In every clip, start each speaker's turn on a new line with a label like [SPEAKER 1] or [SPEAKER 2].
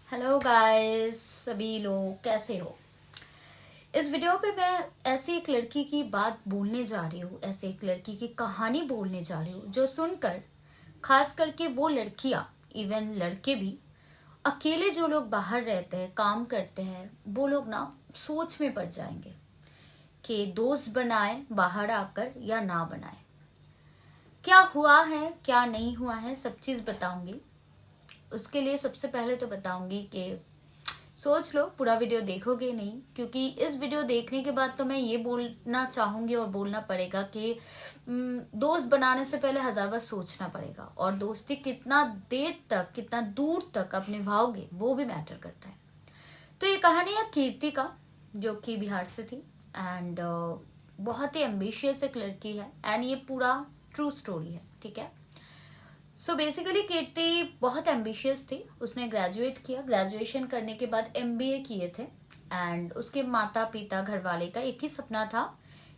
[SPEAKER 1] Hello guys, सभी लोग कैसे हो। इस वीडियो पे मैं ऐसी एक लड़की की बात बोलने जा रही हूँ, ऐसे एक लड़की की कहानी बोलने जा रही हूँ जो सुनकर खास करके वो लड़कियाँ, इवन लड़के भी, अकेले जो लोग बाहर रहते हैं, काम करते हैं, वो लोग ना सोच में पड़ जाएंगे कि दोस्त बनाए बाहर आकर या ना बनाए। क्या हुआ है क्या नहीं हुआ है सब चीज़ बताऊंगी। उसके लिए सबसे पहले तो बताऊंगी कि सोच लो पूरा वीडियो देखोगे नहीं, क्योंकि इस वीडियो देखने के बाद तो मैं ये बोलना चाहूंगी और बोलना पड़ेगा कि दोस्त बनाने से पहले 1000 बार सोचना पड़ेगा, और दोस्ती कितना देर तक, कितना दूर तक आप निभाओगे वो भी मैटर करता है। तो ये कहानी है कीर्ति का, जो कि बिहार से थी एंड बहुत ही एम्बिशियस एक लड़की है, एंड ये पूरा ट्रू स्टोरी है, ठीक है। सो बेसिकली कीर्ति बहुत एम्बिशियस थी। उसने ग्रेजुएट किया, ग्रेजुएशन करने के बाद एमबीए किए थे, एंड उसके माता पिता घर वाले का एक ही सपना था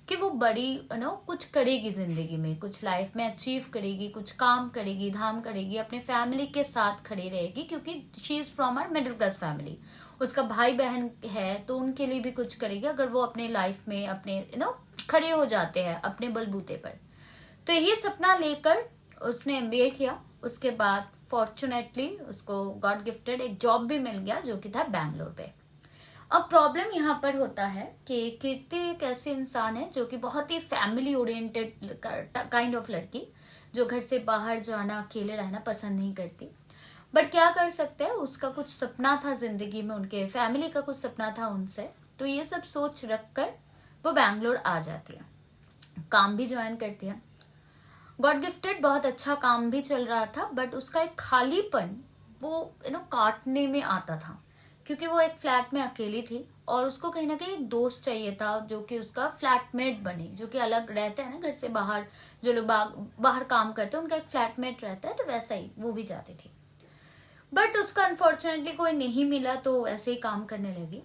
[SPEAKER 1] कि वो बड़ी कुछ करेगी जिंदगी में, कुछ लाइफ में अचीव करेगी, कुछ काम करेगी, धाम करेगी, अपने फैमिली के साथ खड़ी रहेगी, क्योंकि she is from our middle class family. उसका भाई बहन है तो उनके लिए भी कुछ करेगी अगर वो अपने लाइफ में अपने खड़े हो जाते हैं अपने बलबूते पर। तो यही सपना लेकर उसने एमबीए किया। उसके बाद फॉर्चुनेटली उसको गॉड गिफ्टेड एक जॉब भी मिल गया, जो कि था बैंगलोर पे। अब प्रॉब्लम यहाँ पर होता है कि कीर्ति एक ऐसी इंसान है जो कि बहुत ही फैमिली ओरिएंटेड काइंड ऑफ लड़की, जो घर से बाहर जाना, अकेले रहना पसंद नहीं करती। बट क्या कर सकते हैं, उसका कुछ सपना था जिंदगी में, उनके फैमिली का कुछ सपना था उनसे, तो ये सब सोच रखकर वो बैंगलोर आ जाती है, काम भी ज्वाइन करती है। गॉड गिफ्टेड बहुत अच्छा काम भी चल रहा था, बट उसका एक खालीपन वो काटने में आता था, क्योंकि वो एक फ्लैट में अकेली थी और उसको कहीं ना कहीं एक दोस्त चाहिए था जो कि उसका फ्लैटमेट बने, जो कि अलग रहते हैं ना घर से बाहर, जो लोग बाहर काम करते हैं उनका एक फ्लैटमेट रहता है, तो वैसा ही वो भी जाती थी। बट उसका अनफॉर्चुनेटली कोई नहीं मिला, तो ऐसे ही काम करने लगी।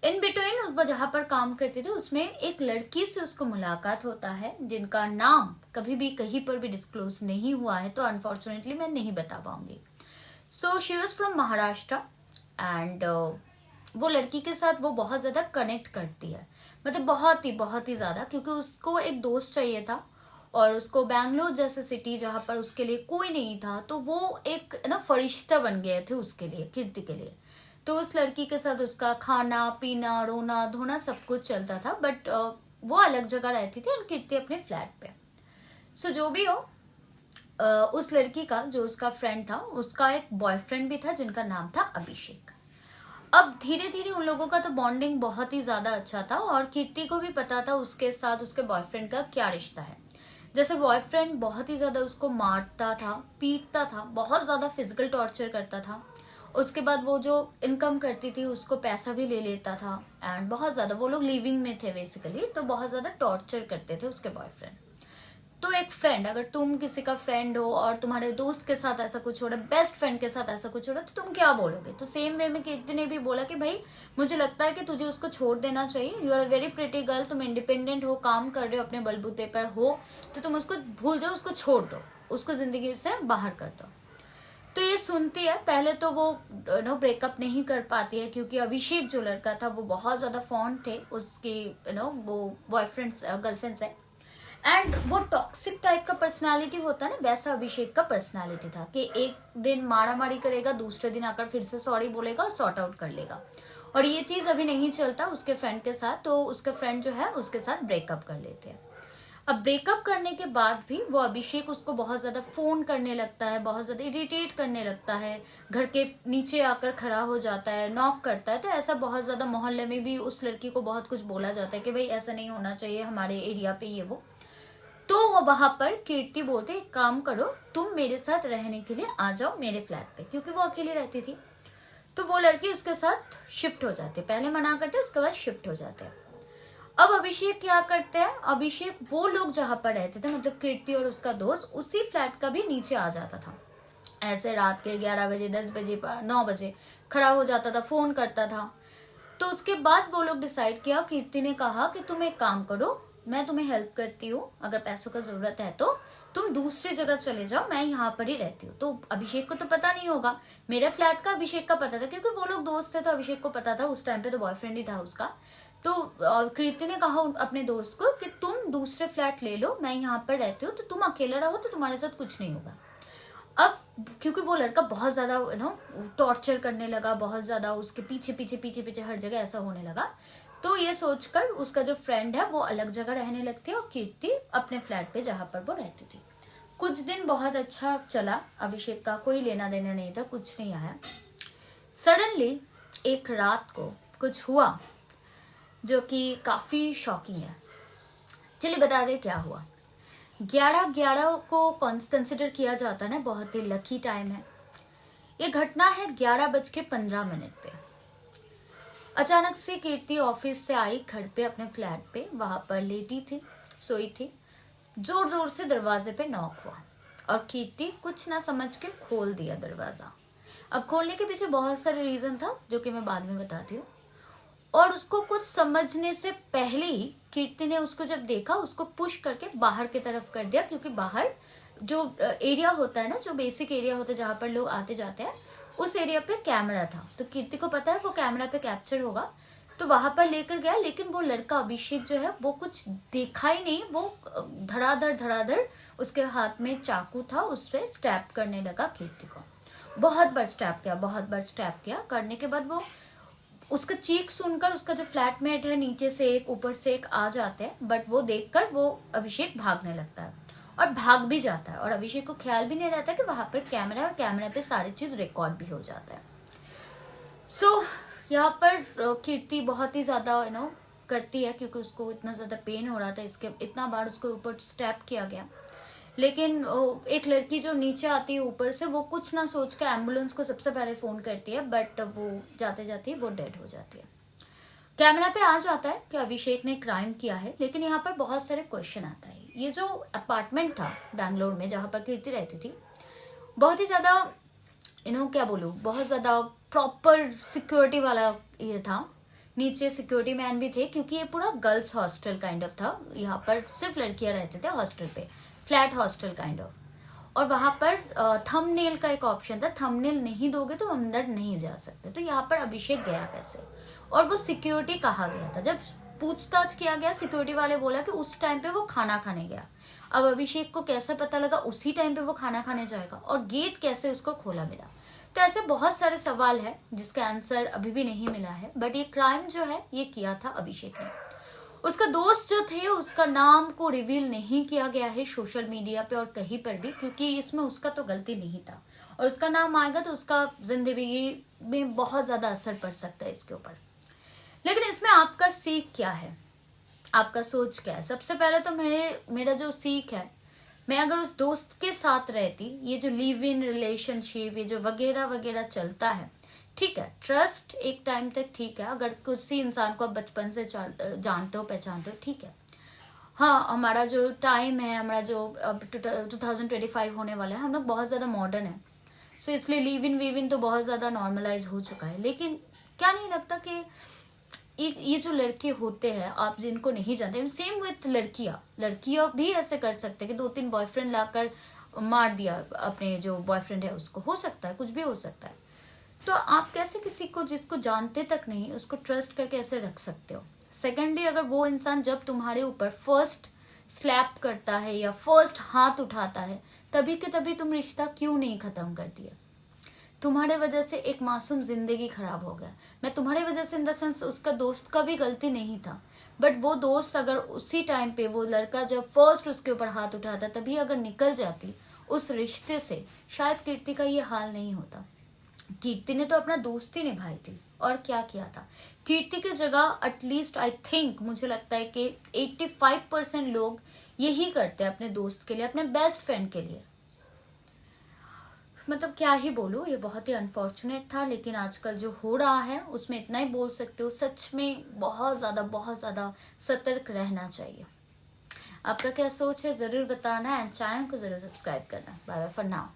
[SPEAKER 1] इन बिटवीन वो जहां पर काम करती थी उसमें एक लड़की से उसको मुलाकात होता है, जिनका नाम कभी भी कहीं पर भी डिस्क्लोज नहीं हुआ है, तो अनफॉर्चुनेटली मैं नहीं बता पाऊंगी। So she was from Maharashtra, and वो लड़की के साथ वो बहुत ज्यादा कनेक्ट करती है, मतलब बहुत ही ज्यादा, क्योंकि उसको एक दोस्त चाहिए था और उसको बैंगलोर जैसे सिटी जहां पर उसके लिए कोई नहीं था, तो वो एक फरिश्ता बन गए थे उसके लिए, कीर्ति के लिए। तो उस लड़की के साथ उसका खाना पीना, रोना धोना सब कुछ चलता था, बट वो अलग जगह रहती थी और कीर्ति अपने फ्लैट पे। सो जो भी हो, उस लड़की का जो उसका फ्रेंड था, उसका एक बॉयफ्रेंड भी था जिनका नाम था अभिषेक। अब धीरे धीरे उन लोगों का तो बॉन्डिंग बहुत ही ज्यादा अच्छा था, और कीर्ति को भी पता था उसके साथ उसके बॉयफ्रेंड का क्या रिश्ता है। जैसे बॉयफ्रेंड बहुत ही ज्यादा उसको मारता था, पीटता था, बहुत ज्यादा फिजिकल टॉर्चर करता था। उसके बाद वो जो इनकम करती थी उसको पैसा भी ले लेता था, एंड बहुत ज्यादा वो लोग लिविंग में थे बेसिकली, तो बहुत ज्यादा टॉर्चर करते थे उसके बॉयफ्रेंड। तो एक फ्रेंड, अगर तुम किसी का फ्रेंड हो और तुम्हारे दोस्त के साथ ऐसा कुछ हो रहा है, बेस्ट फ्रेंड के साथ ऐसा कुछ हो रहा है, तो तुम क्या बोलोगे। तो सेम वे में कीर्ति ने भी बोला कि भाई मुझे लगता है कि तुझे उसको छोड़ देना चाहिए, you are very pretty girl, तुम इंडिपेंडेंट हो, काम कर रहे हो, अपने बलबूते पर हो, तो तुम उसको भूल जाओ, उसको छोड़ दो, उसको जिंदगी से बाहर कर दो। तो ये सुनती है, पहले तो वो ब्रेकअप नहीं कर पाती है, क्योंकि अभिषेक जो लड़का था वो बहुत ज्यादा फॉन्ड थे उसके वो बॉयफ्रेंड गर्लफ्रेंड से, एंड वो टॉक्सिक टाइप का पर्सनालिटी होता है ना, वैसा अभिषेक का पर्सनालिटी था कि एक दिन मारा मारी करेगा, दूसरे दिन आकर फिर से सॉरी बोलेगा और सॉर्ट आउट कर लेगा। और ये चीज अभी नहीं चलता उसके फ्रेंड के साथ, तो उसके फ्रेंड जो है उसके साथ ब्रेकअप कर लेते हैं। अब ब्रेकअप करने के बाद भी वो अभिषेक उसको बहुत ज्यादा फोन करने लगता है, बहुत ज्यादा इरिटेट करने लगता है, घर के नीचे आकर खड़ा हो जाता है, नॉक करता है। तो ऐसा बहुत ज्यादा मोहल्ले में भी उस लड़की को बहुत कुछ बोला जाता है कि भाई ऐसा नहीं होना चाहिए हमारे एरिया पे, ये वो। तो वो वहां पर कीर्ति बोलते एक काम करो, तुम मेरे साथ रहने के लिए आ जाओ मेरे फ्लैट पे, क्योंकि वो अकेली रहती थी। तो वो लड़की उसके साथ शिफ्ट हो जाती है, पहले मना करते उसके बाद शिफ्ट हो जाते हैं। अब अभिषेक क्या करते हैं, अभिषेक वो लोग जहां पर रहते थे, मतलब कीर्ति और उसका दोस्त, उसी फ्लैट का भी नीचे आ जाता था। ऐसे रात के 11 बजे, 10 बजे, 9 बजे खड़ा हो जाता था, फोन करता था। तो उसके बाद वो लोग डिसाइड किया, कीर्ति ने कहा कि तुम एक काम करो, मैं तुम्हें हेल्प करती हूँ, अगर पैसों का जरूरत है तो तुम दूसरी जगह चले जाओ, मैं यहाँ पर ही रहती हूँ। तो अभिषेक को तो पता नहीं होगा, मेरे फ्लैट का अभिषेक का पता था क्योंकि वो लोग दोस्त थे, तो अभिषेक को पता था, उस टाइम पे तो बॉयफ्रेंड ही था उसका। तो कृति ने कहा अपने दोस्त को कि तुम दूसरे फ्लैट ले लो, मैं यहाँ पर रहती हूँ, तो तुम अकेला रहो तो तुम्हारे साथ कुछ नहीं होगा। अब क्योंकि वो लड़का बहुत ज्यादा टॉर्चर करने लगा, बहुत ज्यादा उसके पीछे पीछे पीछे पीछे हर जगह ऐसा होने लगा, तो ये सोचकर उसका जो फ्रेंड है वो अलग जगह रहने लगती है और कीर्ति अपने फ्लैट पे जहां पर वो रहती थी। कुछ दिन बहुत अच्छा चला, अभिषेक का कोई लेना देना नहीं था, कुछ नहीं आया। सडनली एक रात को कुछ हुआ जो कि काफी शॉकिंग है। चलिए बता दे क्या हुआ। 11-11 को कंसिडर किया जाता है ना, बहुत ही लकी टाइम है। ये घटना है 11:15 पे। अचानक से कीर्ति ऑफिस से आई घर पे, अपने फ्लैट पे, वहां पर लेटी थी, सोई थी। जोर जोर से दरवाजे पे नॉक हुआ और कीर्ति कुछ ना समझ के खोल दिया दरवाजा। अब खोलने के पीछे बहुत सारे रीजन था जो कि मैं बाद में बताती हूँ। और उसको कुछ समझने से पहले ही कीर्ति ने उसको जब देखा, उसको पुश करके बाहर की तरफ कर दिया, क्योंकि बाहर जो एरिया होता है ना, जो बेसिक एरिया होता है जहां पर लोग आते जाते हैं, उस एरिया पे कैमरा था, तो कीर्ति को पता है वो कैमरा पे कैप्चर होगा, तो वहां पर लेकर गया। लेकिन वो लड़का अभिषेक जो है वो कुछ देखा ही नहीं, वो धड़ाधड़ उसके हाथ में चाकू था, उस पर स्टैप करने लगा कीर्ति को। बहुत बार स्टैप किया। करने के बाद वो उसका चीख सुनकर उसका जो फ्लैटमेट है नीचे से एक ऊपर से एक आ जाते हैं, बट वो देखकर वो अभिषेक भागने लगता है और भाग भी जाता है, और अभिषेक को ख्याल भी नहीं रहता कि वहां पर कैमरा है और कैमरा पे सारी चीज रिकॉर्ड भी हो जाता है। सो यहाँ पर कीर्ति बहुत ही ज्यादा करती है, क्योंकि उसको इतना ज्यादा पेन हो रहा था, इसके इतना बार उसको ऊपर स्टैप किया गया। लेकिन एक लड़की जो नीचे आती है ऊपर से, वो कुछ ना सोचकर एम्बुलेंस को सबसे पहले फोन करती है, बट वो जाते जाते वो डेड हो जाती है। कैमरा पे आ जाता है कि अभिषेक ने क्राइम किया है, लेकिन यहाँ पर बहुत सारे क्वेश्चन आता है। ये जो अपार्टमेंट था बैंगलोर में जहां पर कीर्ति रहती थी, बहुत ही ज्यादा क्या बोलूं, बहुत ज्यादा प्रॉपर सिक्योरिटी वाला ये था। नीचे सिक्योरिटी मैन भी थे, क्योंकि ये पूरा गर्ल्स हॉस्टल काइंड ऑफ था। यहाँ पर सिर्फ लड़कियां रहते थे हॉस्टल पे, फ्लैट हॉस्टल काइंड ऑफ। और वहां पर थंबनेल का एक ऑप्शन था, थंबनेल नहीं दोगे तो अंदर नहीं जा सकते। तो यहाँ पर अभिषेक गया कैसे, और वो सिक्योरिटी कहा गया था। जब पूछताछ किया गया, सिक्योरिटी वाले बोला कि उस टाइम पे वो खाना खाने गया। अब अभिषेक को कैसे पता लगा उसी टाइम पे वो खाना खाने जाएगा, और गेट कैसे उसको खोला मिला। तो ऐसे बहुत सारे सवाल है जिसका आंसर अभी भी नहीं मिला है। बट ये क्राइम जो है ये किया था अभिषेक ने। उसका दोस्त जो थे उसका नाम को रिवील नहीं किया गया है सोशल मीडिया पे और कहीं पर भी, क्योंकि इसमें उसका तो गलती नहीं था, और उसका नाम आएगा तो उसका जिंदगी में बहुत ज्यादा असर पड़ सकता है इसके ऊपर। लेकिन इसमें आपका सीख क्या है, आपका सोच क्या है? सबसे पहले तो मेरा जो सीख है, मैं अगर उस दोस्त के साथ रहती, ये जो लिव इन रिलेशनशिप, ये जो वगैरह वगैरह चलता है, ठीक है, ट्रस्ट एक टाइम तक ठीक है, अगर किसी इंसान को आप बचपन से जानते हो, पहचानते हो, ठीक है। हाँ, हमारा जो टाइम है, हमारा जो अब 2025 होने वाला है, हम लोग बहुत ज्यादा मॉडर्न है, सो इसलिए लिव इन तो बहुत ज्यादा नॉर्मलाइज हो चुका है। लेकिन क्या नहीं लगता कि ये जो लड़के होते हैं, आप जिनको नहीं जानते, सेम विथ लड़कियां भी ऐसे कर सकते हैं कि 2-3 बॉयफ्रेंड लाकर मार दिया अपने जो बॉयफ्रेंड है उसको, हो सकता है, कुछ भी हो सकता है। तो आप कैसे किसी को जिसको जानते तक नहीं उसको ट्रस्ट करके ऐसे रख सकते हो? सेकेंडली, अगर वो इंसान जब तुम्हारे ऊपर फर्स्ट स्लैप करता है या फर्स्ट हाथ उठाता है, तभी के तभी तुम रिश्ता क्यों नहीं खत्म कर दिया? तुम्हारे वजह से एक मासूम जिंदगी खराब हो गया। मैं तुम्हारे वजह से इन द सेंस, उसका दोस्त का भी गलती नहीं था, बट वो दोस्त अगर उसी टाइम पे वो लड़का जब फर्स्ट उसके ऊपर हाथ उठाता तभी अगर निकल जाती उस रिश्ते से, शायद कीर्ति का ये हाल नहीं होता। कीर्ति ने तो अपना दोस्ती निभाई थी, और क्या किया था। कीर्ति की जगह एटलीस्ट आई थिंक, मुझे लगता है कि 85% लोग यही करते हैं अपने दोस्त के लिए, अपने बेस्ट फ्रेंड के लिए। मतलब क्या ही बोलूं, ये बहुत ही अनफॉर्चुनेट था। लेकिन आजकल जो हो रहा है उसमें इतना ही बोल सकते हो, सच में बहुत ज्यादा सतर्क रहना चाहिए। आपका क्या सोच है जरूर बताना, एंड चैनल को जरूर सब्सक्राइब करना। Bye bye for now.